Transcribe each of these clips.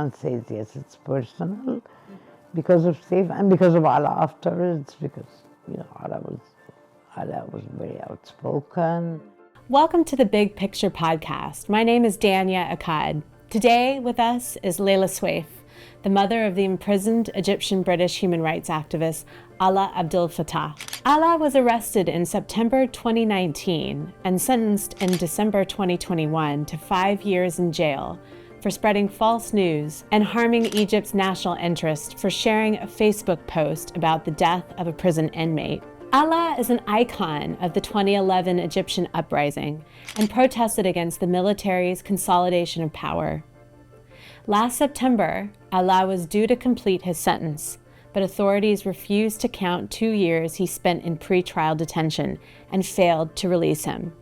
Iran says yes, it's personal because of Safe and because of Alaa afterwards, because Alaa was very outspoken. Welcome to the Big Picture podcast. My name is Dania, Akkad. Today with us is Laila Soueif, the mother of the imprisoned Egyptian-British human rights activist Alaa Abd el-Fattah. Alaa was arrested in September 2019 and sentenced in December 2021 to 5 years in jail for spreading false news and harming Egypt's national interest for sharing a Facebook post about the death of a prison inmate. Alaa is an icon of the 2011 Egyptian uprising and protested against the military's consolidation of power. Last September, Alaa was due to complete his sentence, but authorities refused to count 2 years he spent in pre-trial detention and failed to release him.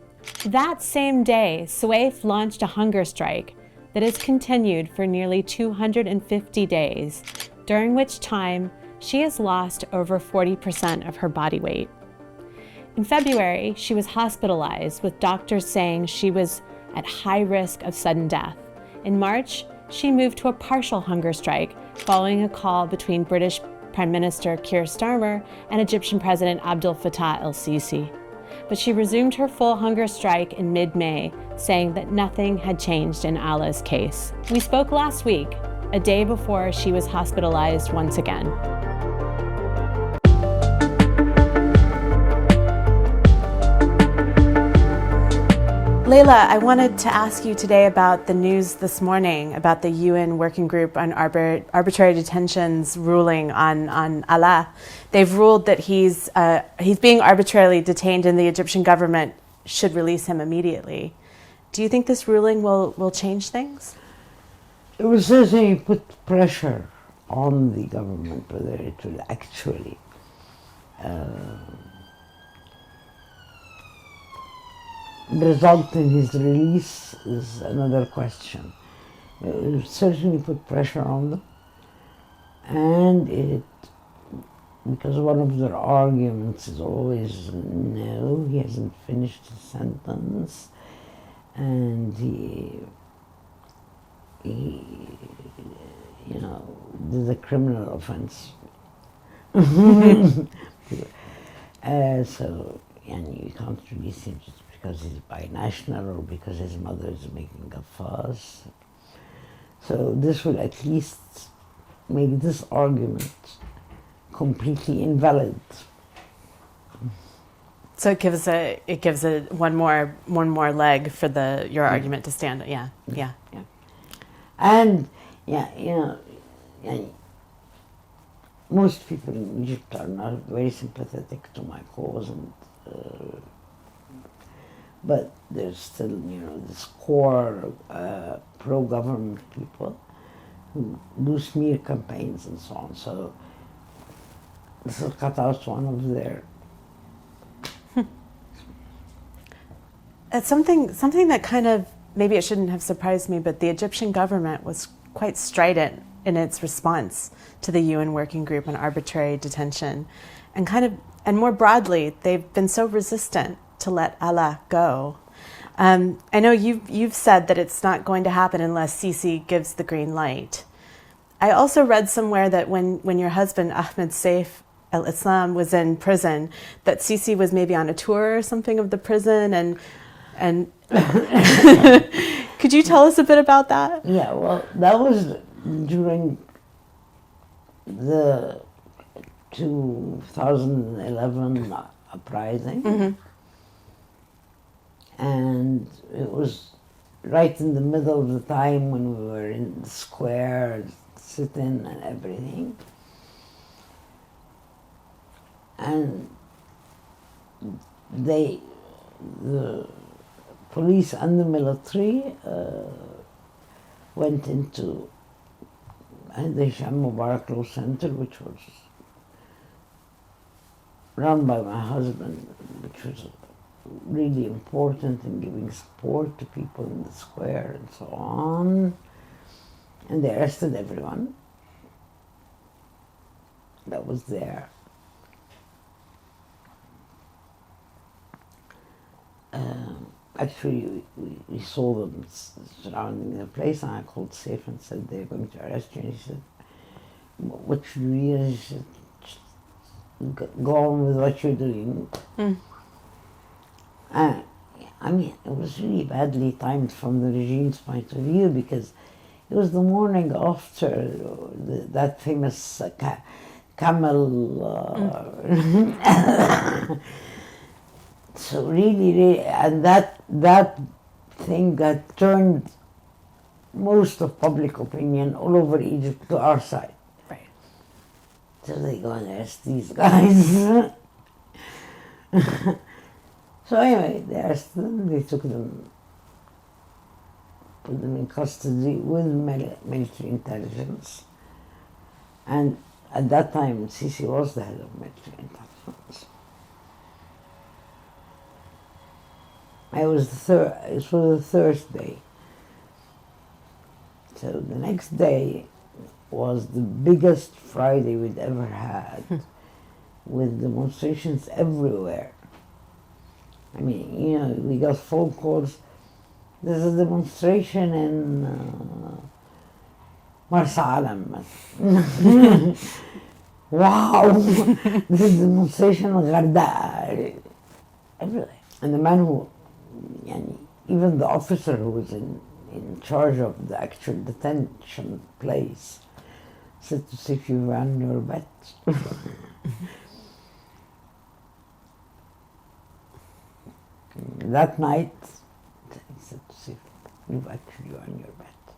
That same day, Soueif launched a hunger strike that has continued for nearly 250 days, during which time she has lost over 40% of her body weight. In February, she was hospitalized with doctors saying she was at high risk of sudden death. In March, she moved to a partial hunger strike following a call between British Prime Minister Keir Starmer and Egyptian President Abdel Fattah el-Sisi. But she resumed her full hunger strike in mid-May, saying that nothing had changed in Alaa's case. We spoke last week, a day before she was hospitalized once again. Laila, I wanted to ask you today about the news this morning about the UN Working Group on Arbitrary Detentions ruling on Alaa. They've ruled that he's being arbitrarily detained and the Egyptian government should release him immediately. Do you think this ruling will change things? It will certainly put pressure on the government, whether it will actually result in his release is another question. It will certainly put pressure on them, and because one of their arguments is always no, he hasn't finished his sentence, and he did a criminal offense. And you can't release him just because he's binational or because his mother is making a fuss. So this will at least make this argument completely invalid. So it gives one more leg for your argument to stand. Yeah. And most people in Egypt are not very sympathetic to my cause, but there's still, this core pro-government people who do smear campaigns and so on. So this will cut out one of their. It's something that kind of, maybe it shouldn't have surprised me, but the Egyptian government was quite strident in its response to the UN Working Group on Arbitrary Detention, and more broadly, they've been so resistant to let Alaa go. I know you've said that it's not going to happen unless Sisi gives the green light. I also read somewhere that when your husband Ahmed Safe al-Islam was in prison, that Sisi was maybe on a tour or something of the prison, and could you tell us a bit about that? Yeah, well, that was during the 2011 uprising. Mm-hmm. And it was right in the middle of the time when we were in the square, sitting and everything. And the police and the military went into the Hosni Mubarak Law Center, which was run by my husband, which was really important in giving support to people in the square and so on. And they arrested everyone that was there. actually, we saw them surrounding the place, and I called Safe and said, they're going to arrest you. And he said, what should we do? He said, go on with what you're doing. And I mean, it was really badly timed from the regime's point of view, because it was the morning after that famous camel. So really, and that thing that turned most of public opinion all over Egypt to our side. Right. So they go and arrest these guys. So anyway, they arrested them, they took them, put them in custody with military intelligence. And at that time, Sisi was the head of military intelligence. It was the Thursday. So the next day was the biggest Friday we'd ever had, with demonstrations everywhere. I mean, you know, we got phone calls. There's a demonstration in Marsa Alam. Wow! There's a demonstration in Gharda. Everywhere. And the man who, even the officer who was in charge of the actual detention place said to see if you ran your bet. That night, he said to see if you've actually won your bet.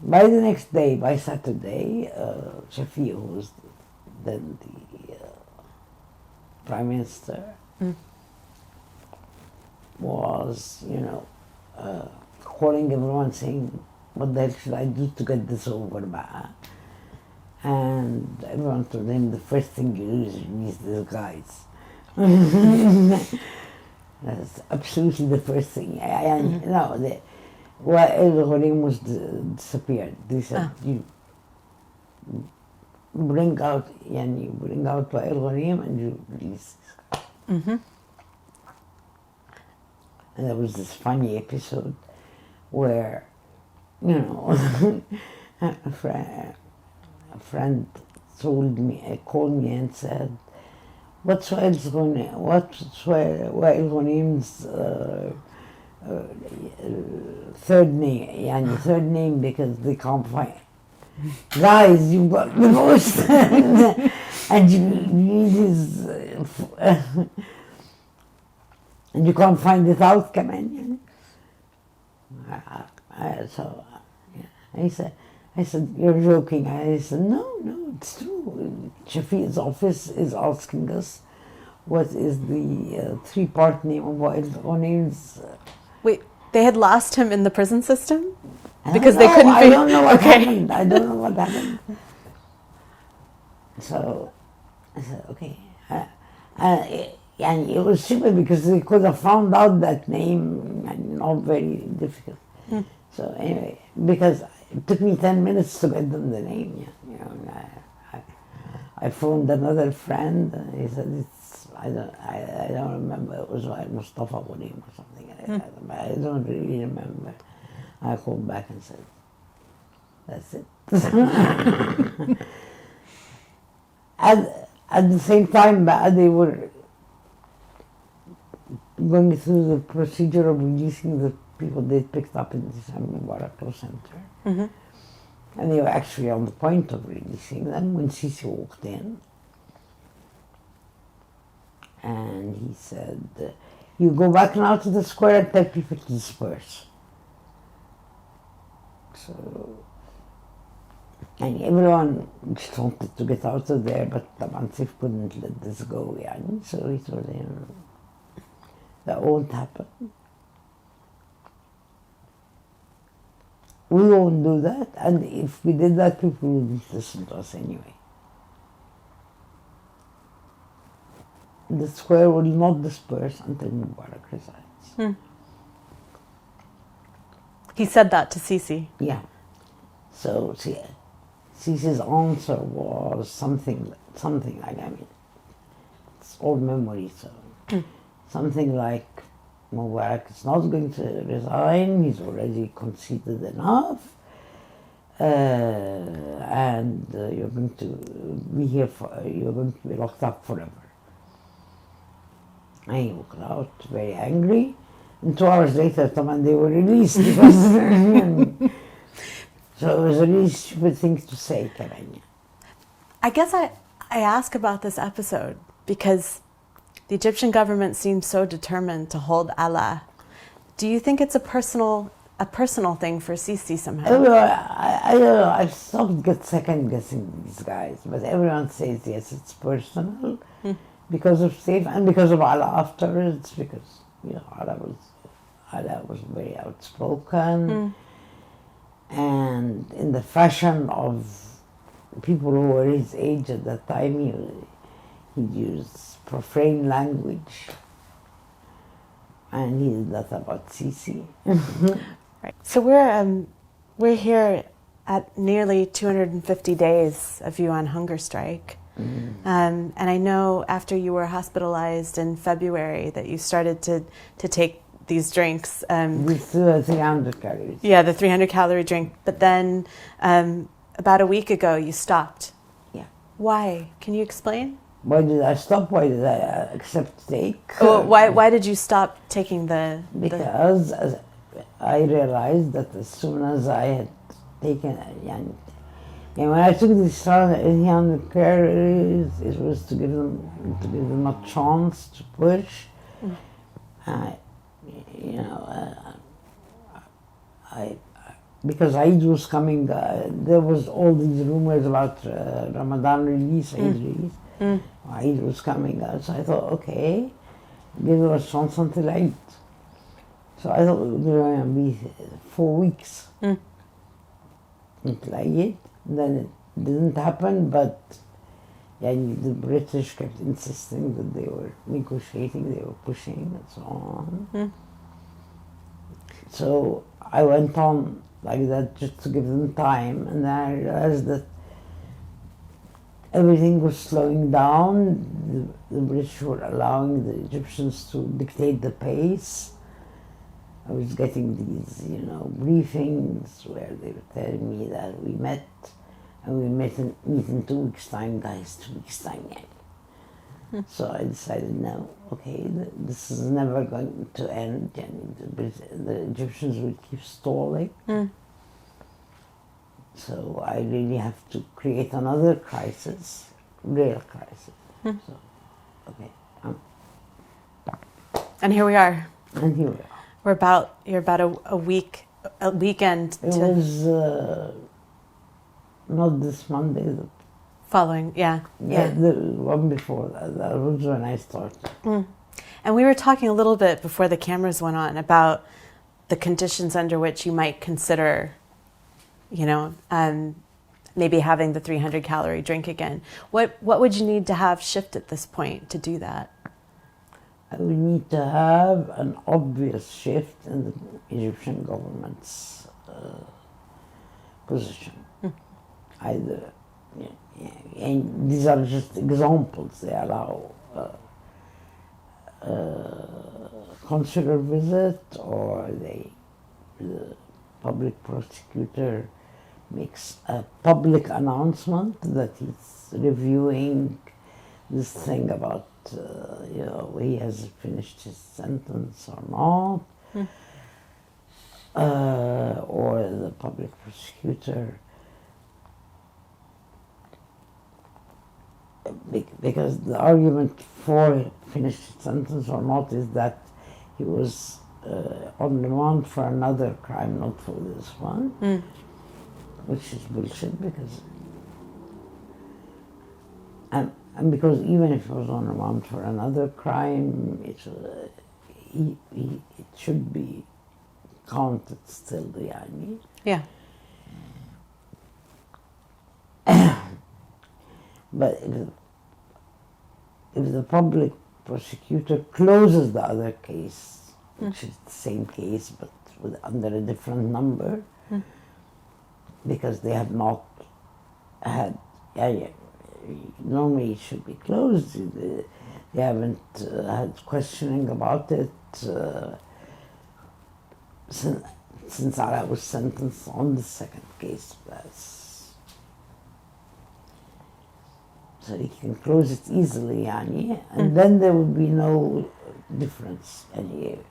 By the next day, by Saturday, Shafi, who was then the Prime Minister, was, calling everyone saying, what the hell should I do to get this over, ba? And everyone told him, the first thing you do is release these guys. That's absolutely the first thing. El-Ghanim was disappeared. They said, you bring out El-Ghanim and you release this guy. And there was this funny episode where, a friend called me and said, what's El-Ghanim's third name, because they can't find. Guys, you got divorced and you need his and you can't find it out, come in. I said, you're joking. I said, no, it's true. Shafi's office is asking us what is the three-part name of El-Ghanim's. Wait, they had lost him in the prison system? Because they couldn't I don't know what happened. I don't know what happened. So I said, okay. And it was stupid because they could have found out that name, and not very difficult. So anyway, because it took me 10 minutes to get them the name. I phoned another friend, and he said, I don't remember, it was like Mustafa Ghanim or something. I don't really remember. I called back and said, that's it. At the same time, they were going through the procedure of releasing the people they picked up in the Hosni Mubarak Center. And they were actually on the point of releasing them when Sisi walked in. And he said, you go back now to the square and tell people to disperse. So, and everyone just wanted to get out of there, but Ahmed Safe couldn't let this go. So he told him, that won't happen. We won't do that, and if we did that, people wouldn't listen to us anyway. The square will not disperse until Mubarak resigns. He said that to Sisi? Yeah. So Sisi's answer was something like, it's old memory, so something like, Mubarak is not going to resign. He's already conceded enough. And you're going to be here you're going to be locked up forever. And he walked out very angry. And 2 hours later, they were released because so it was a really stupid thing to say, Karanya. I guess I ask about this episode because the Egyptian government seems so determined to hold Alaa. Do you think it's a personal thing for Sisi somehow? I don't know. I've stopped second guessing these guys, but everyone says yes, it's personal because of Safe and because of Alaa afterwards. Because Alaa was very outspoken, and in the fashion of people who were his age at that time, he'd use profane language, and he did that about Sisi. Right. So we're here at nearly 250 days of you on hunger strike. And I know after you were hospitalized in February that you started to take these drinks. With 300 calories. Yeah, the 300-calorie drink. But then about a week ago you stopped. Yeah. Why? Can you explain? Why did I stop? Why did I accept to take? Why did you stop taking the... Because I realized that as soon as I had taken... And when I took these 300 calories, it was to give them a chance to push. Because Eid was coming, there was all these rumors about Ramadan release, Eid release. Eid was coming out, so I thought, okay, give them a chance until Eid. So I thought it was going to be 4 weeks until Eid. Then it didn't happen, but the British kept insisting that they were negotiating, they were pushing, and so on. So I went on like that just to give them time, and then I realized that everything was slowing down. The British were allowing the Egyptians to dictate the pace. I was getting these, briefings where they were telling me that we met, and we meet in 2 weeks' time, guys, 2 weeks' time, yeah. So I decided, no, okay, this is never going to end, and the Egyptians will keep stalling. So I really have to create another crisis, real crisis. So, okay. And here we are. And here we are. You're about a weekend. It was not this Monday. The following, yeah. The one before that. That was when I started. And we were talking a little bit before the cameras went on about the conditions under which you might consider, maybe having the 300-calorie drink again. What would you need to have shift at this point to do that? I would need to have an obvious shift in the Egyptian government's position. Either, and these are just examples. They allow consular visit, or the public prosecutor makes a public announcement that he's reviewing this thing about he has finished his sentence or not, or the public prosecutor, because the argument for finished his sentence or not is that he was on remand for another crime, not for this one, which is bullshit, because and because even if he was on remand for another crime, it should be counted still, Yeah. But if the public prosecutor closes the other case, which is the same case but under a different number, because they have not had, normally it should be closed. They haven't had questioning about it. since Alaa was sentenced on the second case, so he can close it easily, yani, and then there would be no difference. And it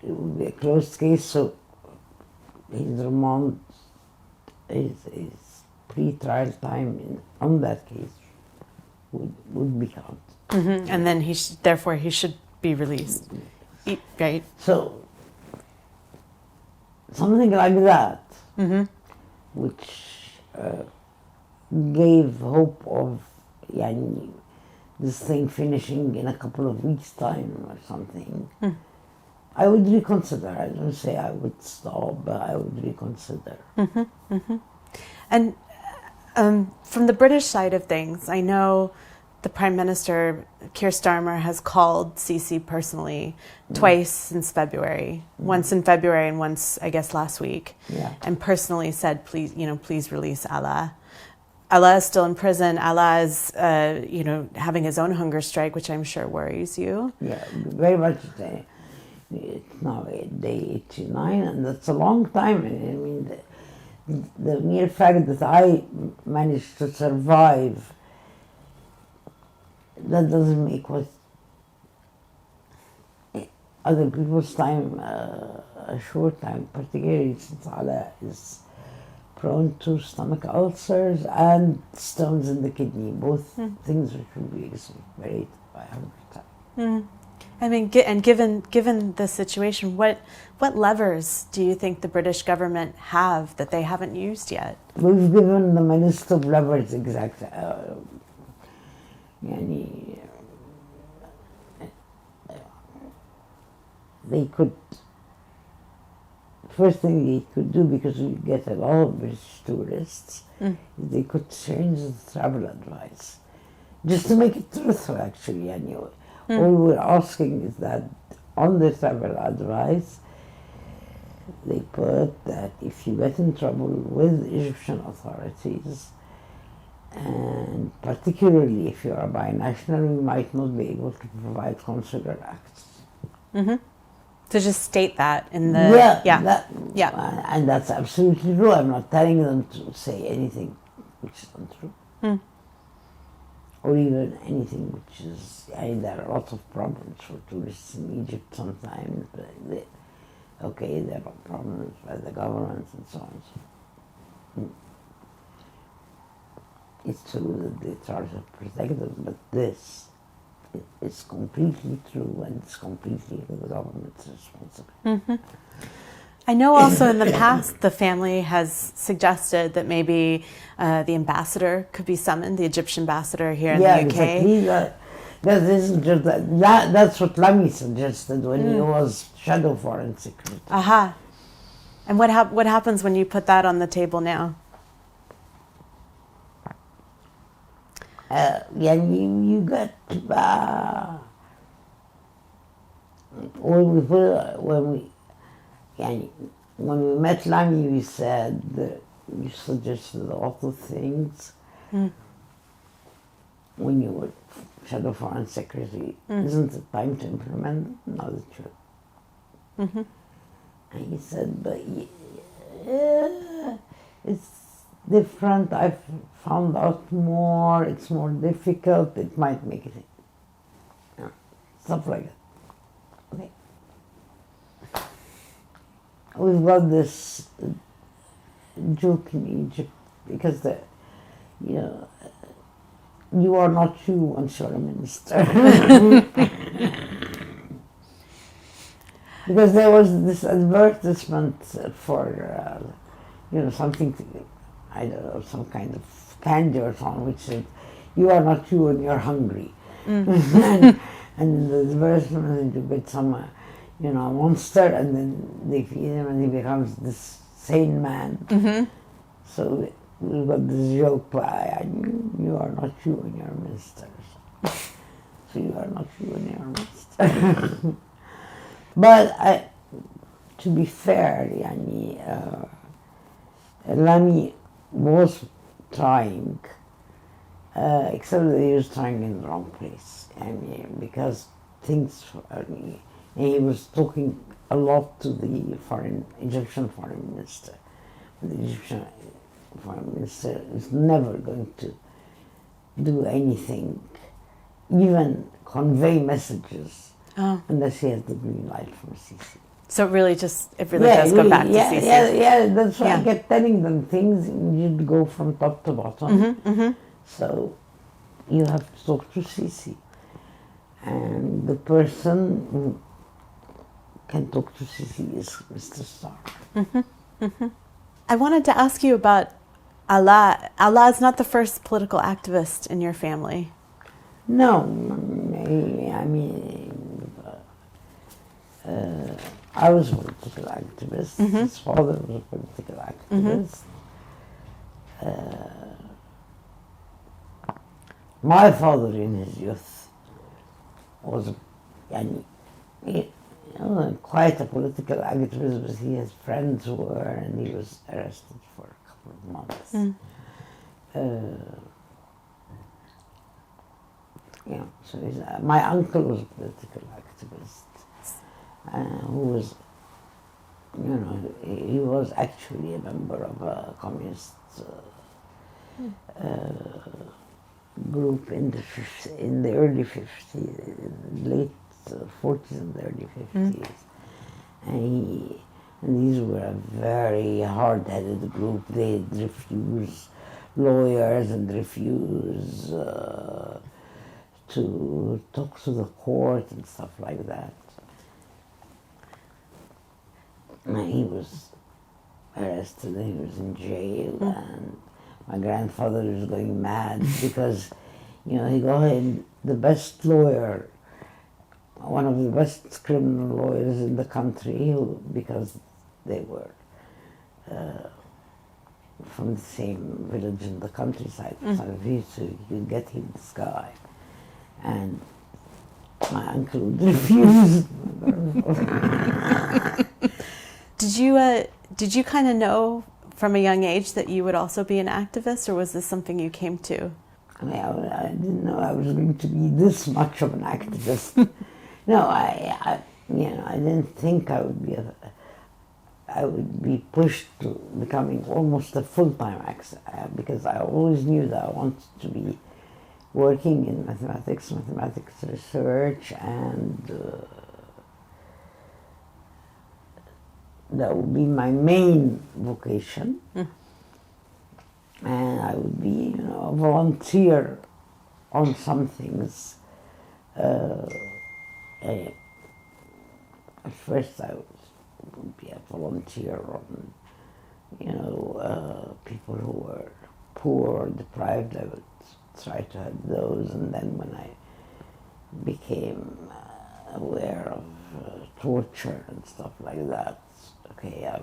would be a closed case, so his remand, his pre-trial time on that case would be counted. And then therefore he should be released, right? So something like that, which gave hope of this thing finishing in a couple of weeks' time or something, I would reconsider. I don't say I would stop, but I would reconsider. And from the British side of things, I know the Prime Minister, Keir Starmer, has called Sisi personally twice since February. Once in February and once, I guess, last week. Yeah. And personally said, please release Alaa. Alaa is still in prison. Alaa is, having his own hunger strike, which I'm sure worries you. Yeah, very much. It's now day 89, and that's a long time. I mean, the mere fact that I managed to survive, that doesn't make what other people's time a short time, particularly since Alaa is prone to stomach ulcers and stones in the kidney, both things which would be exacerbated by hunger. I mean, and given the situation, what levers do you think the British government have that they haven't used yet? We've given them a list of levers exactly. They could, first thing they could do, because we get a lot of British tourists, they could change the travel advice. Just to make it truthful, actually. All we're asking is that on the travel advice, they put that if you get in trouble with Egyptian authorities, and particularly if you're a binational, we might not be able to provide consular access. To just state that in the... And that's absolutely true. I'm not telling them to say anything which is untrue. Or even anything which is... there are lots of problems for tourists in Egypt sometimes. But there are problems by the government and so on. It's true that they try to protect them, but this is completely true, and it's completely the government's responsibility. I know also in the past the family has suggested that maybe the ambassador could be summoned, the Egyptian ambassador here in the UK. Exactly. That isn't just that. That's what Lamy suggested when he was shadow foreign secretary. And what happens when you put that on the table now? You got when we met Lamy, we said that you suggested a lot of things when you were shadow foreign secretary. Isn't it time to implement them? Now that you're... And he said, but it's different. I've found out more. It's more difficult. It might make it... stuff like that. Okay. We've got this joke in Egypt because you are not you once you're a minister. Because there was this advertisement for something, I don't know, some kind of candy or something, which said, "You are not you when you're hungry." And in the advertisement you get some a monster, and then they feed him and he becomes this sane man. So we've got this joke, you are not you when you're a minister. So you are not you when you're a minister. But to be fair, Lamy was trying, except that he was trying in the wrong place. Because things, And he was talking a lot to the Egyptian foreign minister. The Egyptian foreign minister is never going to do anything, even convey messages, unless he has the green light from Sisi. So it really does go back to Sisi. Yeah, that's why I kept telling them things, you'd go from top to bottom. So you have to talk to Sisi. And the person who can talk to Sisi is Mr. Starr. I wanted to ask you about Alaa. Alaa is not the first political activist in your family. No, I mean, I was a political activist. His father was a political activist. My father in his youth was quite a political activist, but his friends were, and he was arrested for a couple of months. So my uncle was a political activist, who was, he was actually a member of a communist group in the early 50s, late 40s and early 50s. And these were a very hard-headed group. They'd refuse lawyers and refuse to talk to the court and stuff like that. And he was arrested and he was in jail, and my grandfather was going mad because, he got him the best lawyer, one of the best criminal lawyers in the country, because they were from the same village in the countryside. So he could get him this guy. And my uncle would refuse. Did you kind of know from a young age that you would also be an activist, or was this something you came to? I didn't know I was going to be this much of an activist. No, I didn't think I would be pushed to becoming almost a full-time activist, because I always knew that I wanted to be working in mathematics research, and that would be my main vocation. And I would be, a volunteer on some things. At first I would be a volunteer on, people who were poor or deprived. I would try to help those, and then when I became aware of torture and stuff like that, okay, I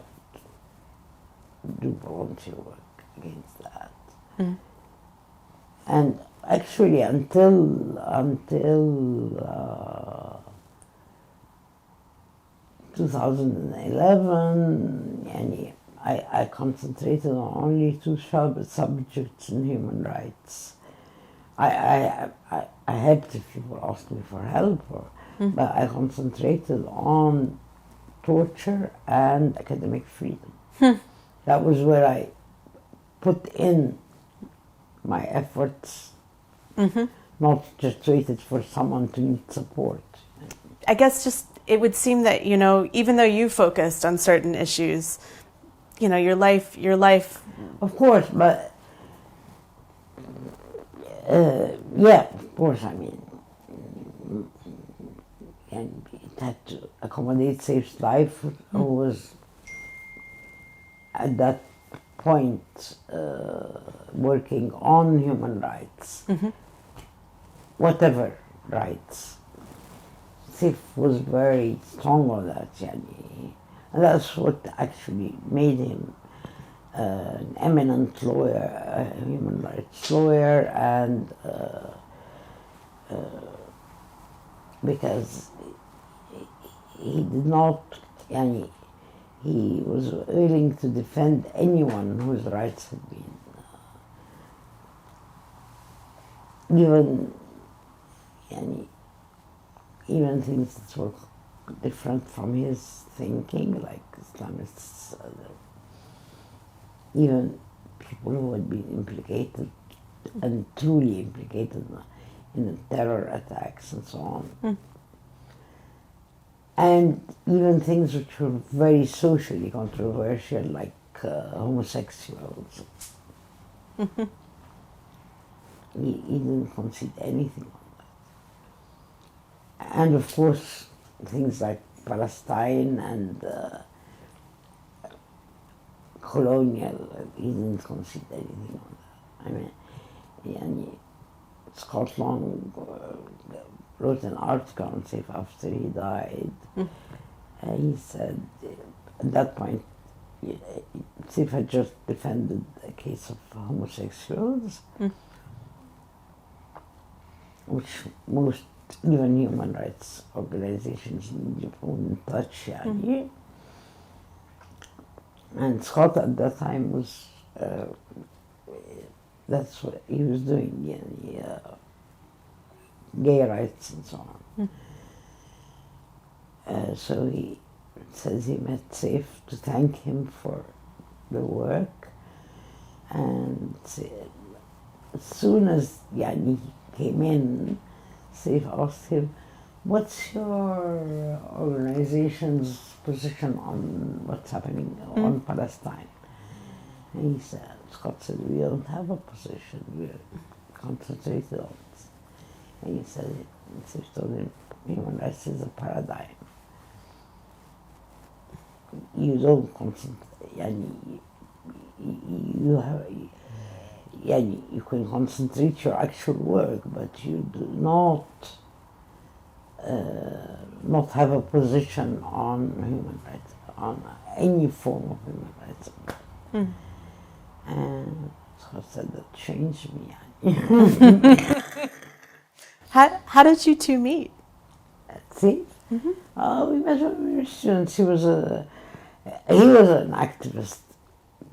would do volunteer work against that. And actually until 2011, I concentrated on only two subjects in human rights. I helped if people asked me for help, but I concentrated on torture and academic freedom. That was where I put in my efforts, not just waited for someone to need support. I guess just it would seem that, even though you focused on certain issues, your life. Of course, but yeah, of course, I mean, and it had to accommodate Safe's life, who was at that point working on human rights, whatever rights. Safe was very strong on that, and that's what actually made him an eminent lawyer, a human rights lawyer, and because he did not, he was willing to defend anyone whose rights had been even things that were different from his thinking, like Islamists, even people who had been implicated and truly implicated in the terror attacks and so on. And even things which were very socially controversial, like homosexuals. He didn't concede anything on that. And of course, things like Palestine and colonial, he didn't concede anything on that. I mean, Scott Long wrote an article on Safe after he died. And he said, at that point, Safe had just defended a case of homosexuals, which most even human rights organizations in Egypt wouldn't touch. And Scott at that time was, that's what he was doing, gay rights and so on. So he says he met Saif to thank him for the work, and as soon as he came in, Saif asked him, "What's your organization's position on what's happening on Palestine?" And he said, Scott said, "We don't have a position, we're concentrated on this." And he said, Saif told him, human rights is a paradigm. You don't concentrate, you can concentrate your actual work, but you do not have a position on human rights, on any form of human rights. And Scott said, that changed me. How did you two meet? See? We met when we were students. He was an activist.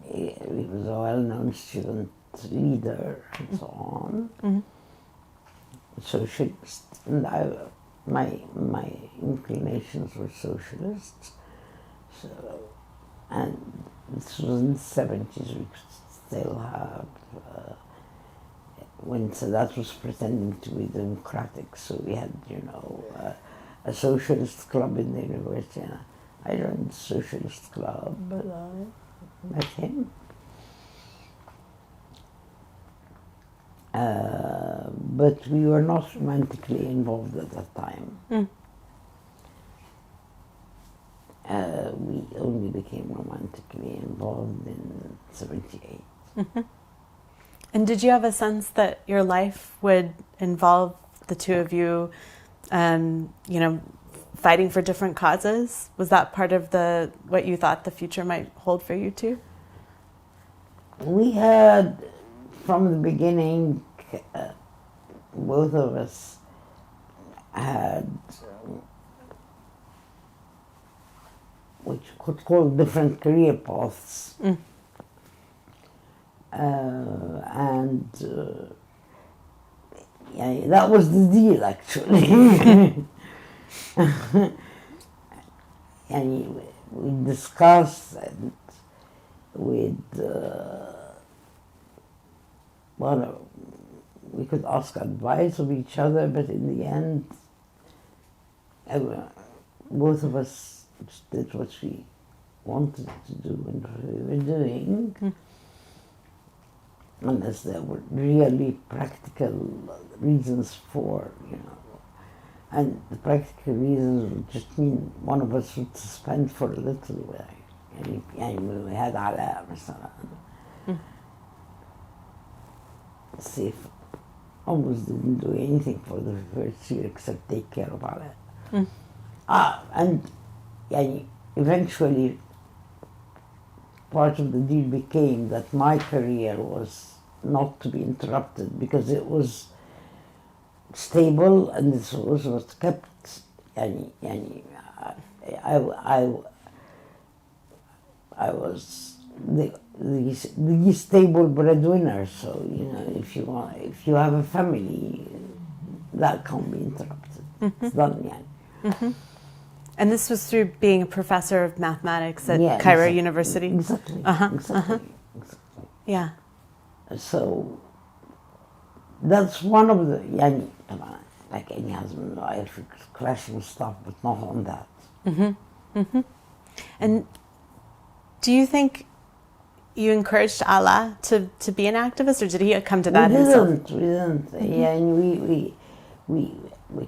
He was a well-known student leader and so on. Socialist. And my inclinations were socialists. So, and this was in the 70s. We could still have, when Sadat was pretending to be democratic, so we had, a socialist club in the university. And I joined the socialist club, but I met him. But we were not romantically involved at that time. We only became romantically involved in 78. And did you have a sense that your life would involve the two of you, fighting for different causes? Was that part of what you thought the future might hold for you two? We had, from the beginning, both of us had what you could call different career paths. And that was the deal, actually. And we discussed and we could ask advice of each other, but in the end, both of us did what we wanted to do and what we were doing, unless there were really practical reasons for, and the practical reasons would just mean one of us would suspend for a little while. We had Alaa مثلا. Safe almost didn't do anything for the first year except take care of Alaa. And eventually part of the deal became that my career was not to be interrupted because it was stable and it was kept. I was the stable breadwinner, so if you have a family, that can't be interrupted. It's done, And this was through being a professor of mathematics at Yeah, Cairo exactly. University? Exactly. Exactly. Yeah. So that's one of the, يعني طبعا like any husband and wife, clashing stuff, but not on that. And do you think you encouraged Alaa to be an activist, or did he come to that himself? We didn't. Yeah, and we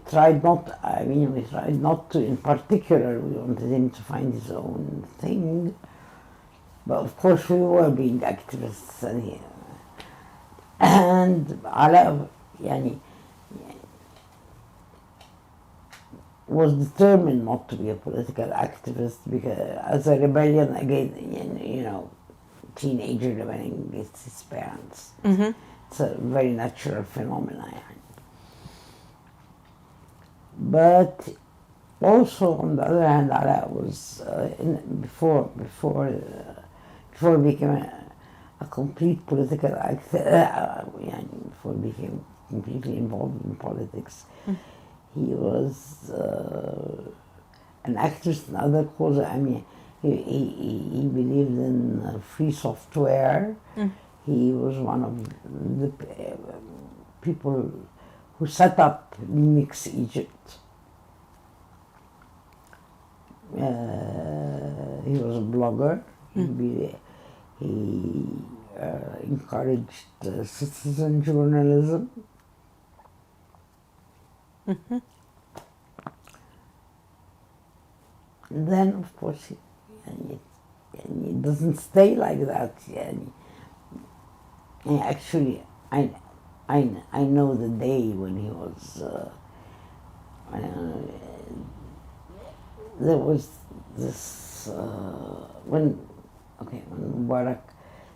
tried not. I mean, we tried not to. In particular, we wanted him to find his own thing. But of course, we were being activists, and Alaa, يعني, was determined not to be a political activist because, as a rebellion against, teenager rebelling against his parents. It's a very natural phenomenon. But also, on the other hand, Alaa was before he became a complete political before he became completely involved in politics. He was an activist in other causes. I mean, he believed in free software. He was one of the people who set up Linux Egypt. He was a blogger. He encouraged citizen journalism. And then, of course, it doesn't stay like that. And actually, I know the day when he was. There was this when Mubarak,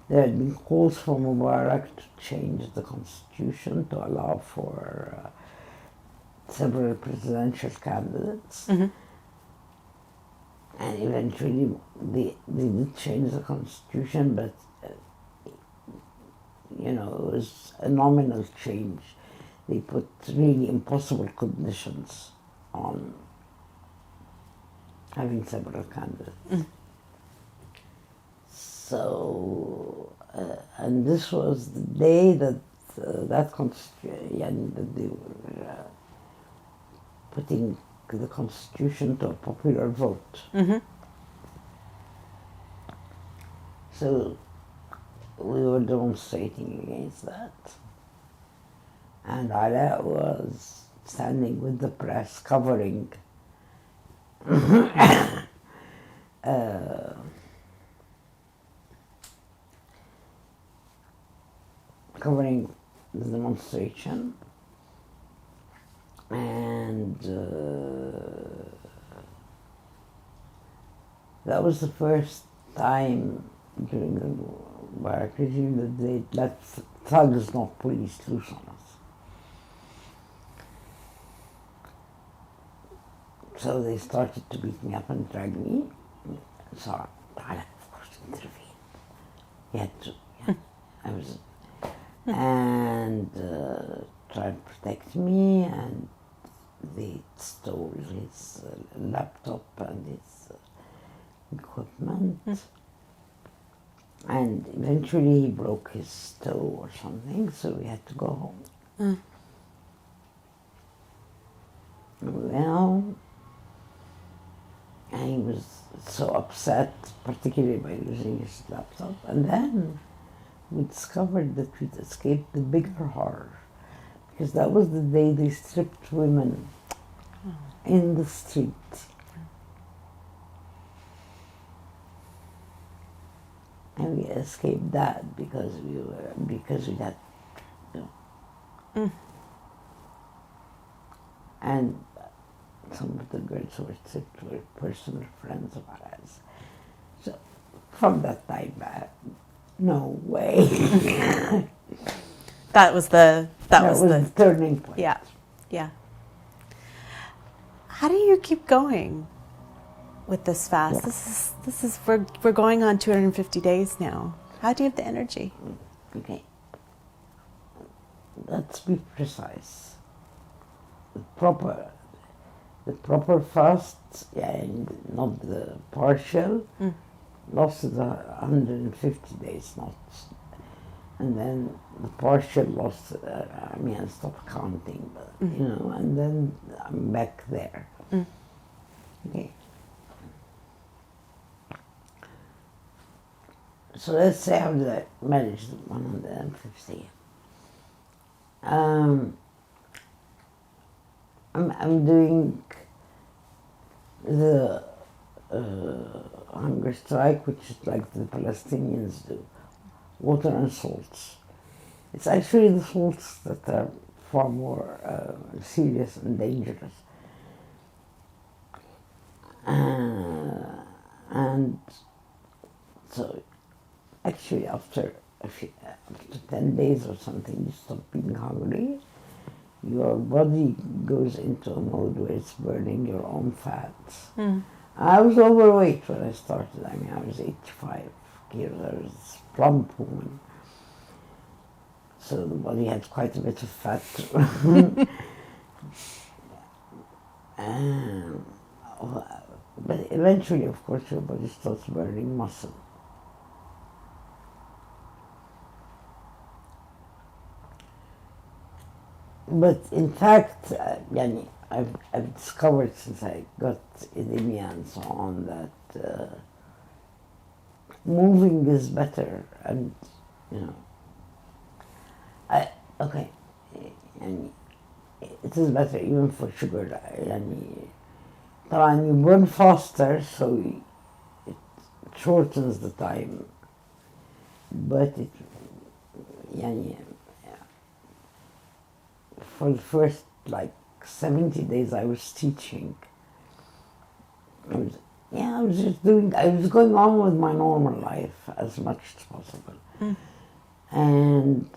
there had been calls for Mubarak to change the constitution to allow for several presidential candidates. And eventually they did change the constitution, but it was a nominal change. They put really impossible conditions on having several candidates. So, and this was the day that that constitution, that they were putting the constitution to a popular vote. So we were demonstrating against that. And Alaa was standing with the press covering covering the demonstration. And that was the first time during the Mubarak regime that they let thugs, not police, loose on us. So they started to beat me up and drag me. So Alaa, of course, intervened. He had to. Yeah. I was, and tried to protect me, and they stole his laptop and his equipment. And eventually he broke his toe or something, so we had to go home. Well, and he was so upset, particularly by losing his laptop. And then we discovered that we'd escaped the bigger horror, because that was the day they stripped women in the street. And we escaped that because we had, and some of the girls who were stripped were personal friends of ours. So from that time back, no way. That was the turning point. Yeah. How do you keep going with this fast? Yeah. This is we're going on 250 days now. How do you have the energy? Okay. Let's be precise. The the proper fast, and not the partial, lasted 150 days, not. And then the partial lost, I stopped counting, but, and then I'm back there. Okay. So let's say how did I manage the 150? I'm doing the hunger strike, which is like the Palestinians do, water and salts. It's actually the salts that are far more serious and dangerous. And so actually after 10 days or something, you stop being hungry. Your body goes into a mode where it's burning your own fats. I was overweight when I started. I was 85 kilos. I was this plump woman. So the body had quite a bit of fat. But eventually, of course, your body starts burning muscle. But in fact, I've discovered since I got Dania and so on that moving is better, and and it is better even for sugar. You burn faster, so it shortens the time, but for the first 70 days I was teaching. I was going on with my normal life as much as possible. And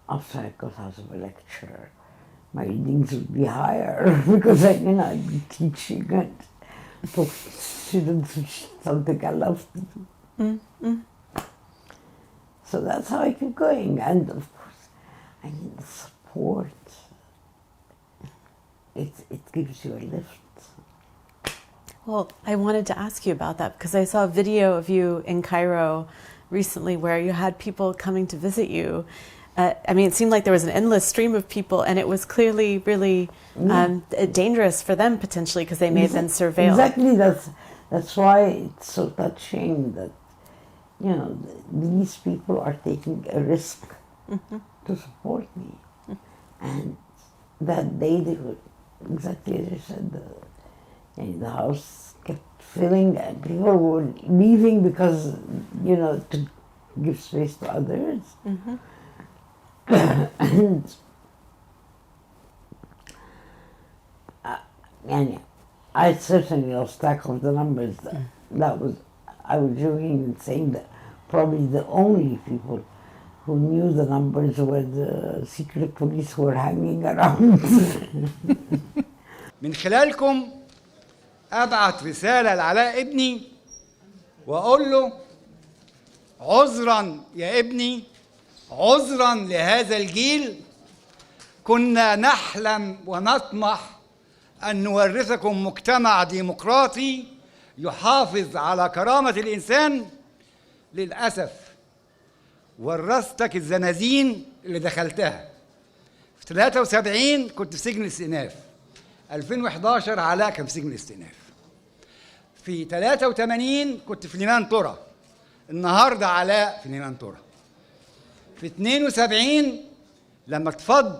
after I got out of a lecture, my readings would be higher because I'd be teaching and talking to students, which is something I love to do. So that's how I keep going. And of course, I need the support. It gives you a lift. Well, I wanted to ask you about that because I saw a video of you in Cairo recently where you had people coming to visit you. It seemed like there was an endless stream of people, and it was clearly really dangerous for them potentially because they may have been surveilled. Exactly, that's why it's so touching that these people are taking a risk to support me, and that day they were exactly as you said. The house kept filling, and people were leaving because to give space to others. And I certainly lost track of the numbers. I was joking and saying that probably the only people who knew the numbers were the secret police who were hanging around. من خلالكم أبعت رسالة لعلاء ابني وأقول له عذرا يا ابني، عذرا لهذا الجيل، كنا نحلم ونطمح أن نورثكم مجتمع ديمقراطي يحافظ على كرامة الإنسان. للأسف ورثتك الزنازين اللي دخلتها. في 73 كنت في سجن الاستئناف، 2011 علاء كان في سجن الاستئناف، في 83 كنت في لينان تورا، النهارده علاء في لينان تورا، في 72 لما اتفض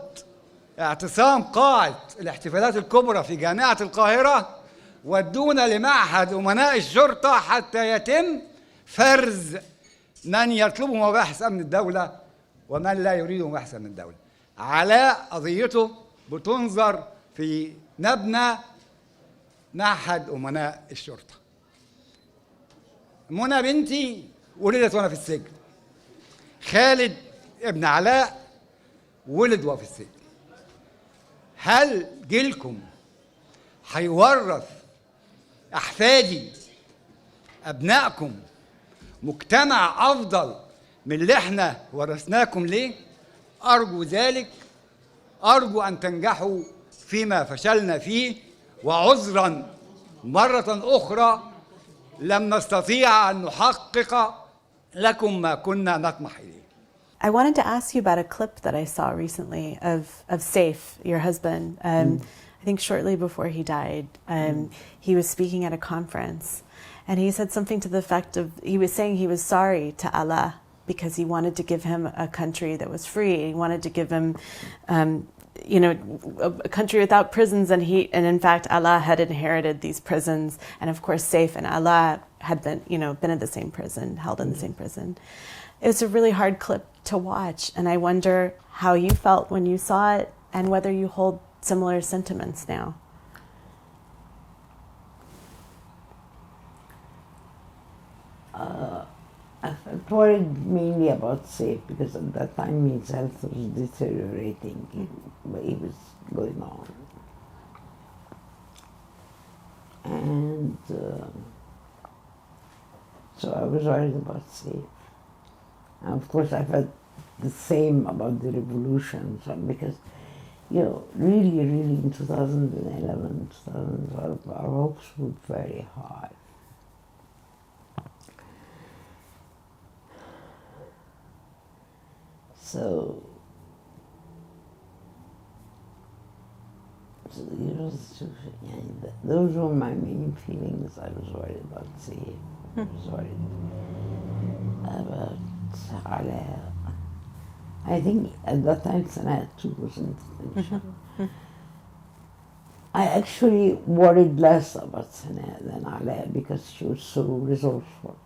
اعتصام قاعة الاحتفالات الكبرى في جامعة القاهرة ودونا لمعهد أمناء الشرطة حتى يتم فرز من يطلب مباحث أمن الدولة ومن لا يريد مباحث أمن الدولة. علاء قضيته بتنظر في مبنى معهد أمناء الشرطة. منى بنتي ولدت وأنا في السجن. خالد ابن علاء ولد وهو في السجن. هل جيلكم هيورث أحفادي أبنائكم مجتمع أفضل من اللي احنا ورثناكم ليه؟ أرجو ذلك، أرجو أن تنجحوا فيما فشلنا فيه، وعذرا مرة أخرى لم نستطيع أن نحقق لكم ما كنا نطمح إليه. I wanted to ask you about a clip that I saw recently of Safe, your husband. I think shortly before he died, he was speaking at a conference, and he said something to the effect of, he was saying he was sorry to Allah because he wanted to give him a country that was free. He wanted to give him, you know, a country without prisons, and in fact, Allah had inherited these prisons, and of course, Saif and Allah had been in the same prison, held in the same prison. It was a really hard clip to watch, and I wonder how you felt when you saw it, and whether you hold similar sentiments now. I felt worried mainly about Saif because at that time his health was deteriorating, he was going on. And so I was worried about Saif. And of course I felt the same about the revolution, because really in 2011, 2012, our hopes were very high. So those were my main feelings. I was worried about Saif. I was worried about Alaa. I think at that time Sanaa too was in detention. I actually worried less about Sanaa than Alaa because she was so resourceful.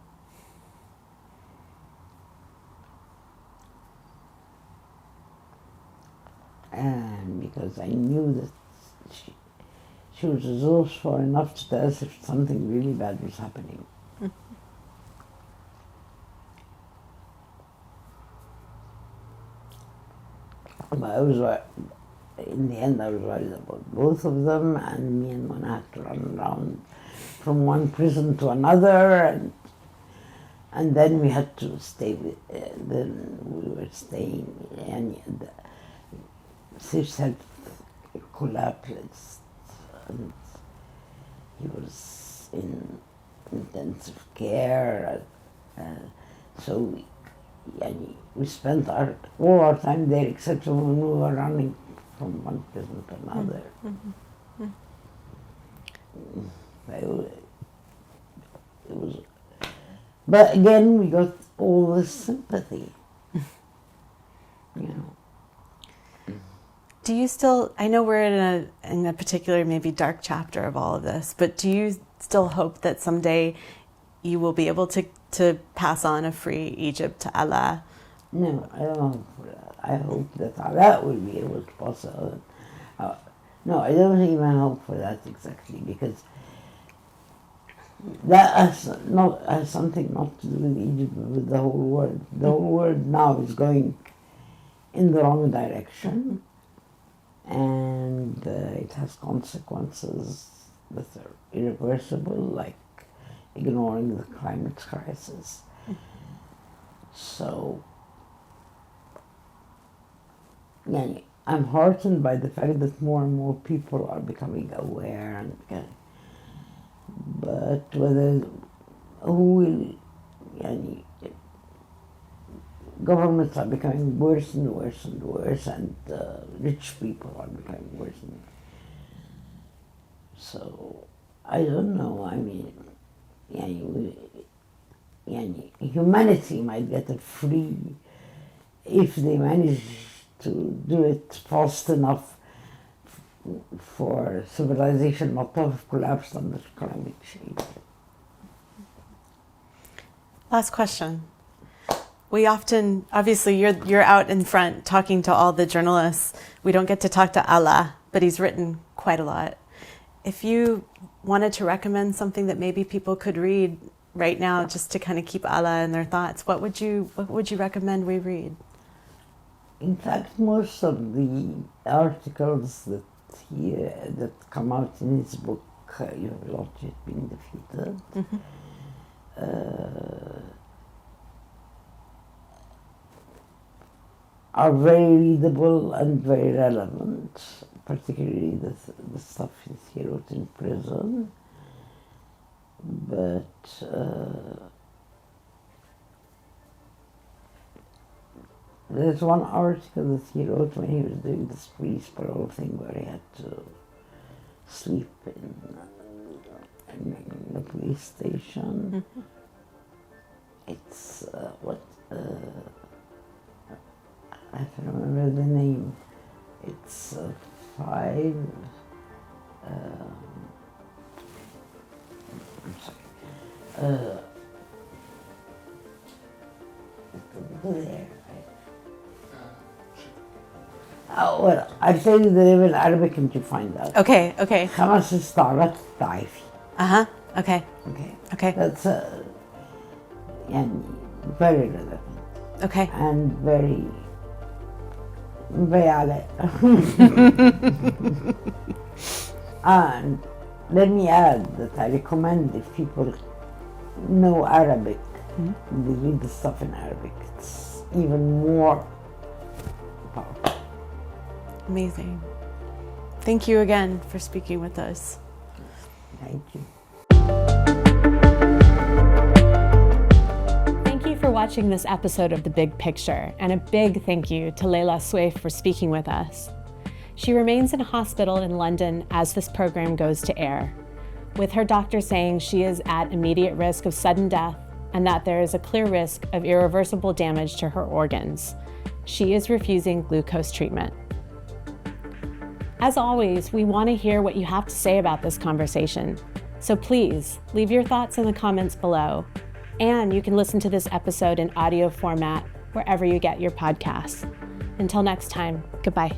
And because I knew that she was resourceful enough to tell us if something really bad was happening. But in the end, I was worried about both of them, and me and Mona had to run around from one prison to another, and then we had to stay with, then we were staying, and Saif's health collapsed, and he was in intensive care, so we spent all our time there except when we were running from one prison to another. It was, but again, we got all this sympathy, Do you still, I know we're in a particular maybe dark chapter of all of this, but do you still hope that someday you will be able to pass on a free Egypt to Allah? No, I don't hope for that. I hope that Allah will be able to pass on. No, I don't even hope for that exactly, because that has something not to do with Egypt, but with the whole world. The whole world now is going in the wrong direction, and it has consequences that are irreversible, like ignoring the climate crisis. So, I'm heartened by the fact that more and more people are becoming aware, but governments are becoming worse and worse and worse, and rich people are becoming worse and worse. So, I don't know, humanity might get it free if they manage to do it fast enough for civilization not to have collapsed under climate change. Last question. We often, obviously you're out in front talking to all the journalists. We don't get to talk to Allah, but he's written quite a lot. If you wanted to recommend something that maybe people could read right now just to kind of keep Allah in their thoughts, what would you recommend we read? In fact, most of the articles that come out in his book, You Have Not Yet Been Defeated, are very readable and very relevant. particularly the stuff he wrote in prison. But there's one article that he wrote when he was doing this police parole thing where he had to sleep in the police station. Mm-hmm. It's I don't remember the name. It's 5. I'm sorry. There. Oh, well, I'll tell you the name in Arabic and you find out. Okay, okay. 5 استعارات تعافي. Okay. Okay. Okay. That's very relevant. Okay. And very على. And let me add that I recommend if people know Arabic, they read the stuff in Arabic. It's even more powerful. Amazing. Thank you again for speaking with us. Thank you. Thank you for watching this episode of The Big Picture, and a big thank you to Laila Soueif for speaking with us. She remains in a hospital in London as this program goes to air, with her doctor saying she is at immediate risk of sudden death and that there is a clear risk of irreversible damage to her organs. She is refusing glucose treatment. As always, we want to hear what you have to say about this conversation. So please leave your thoughts in the comments below. And you can listen to this episode in audio format wherever you get your podcasts. Until next time, goodbye.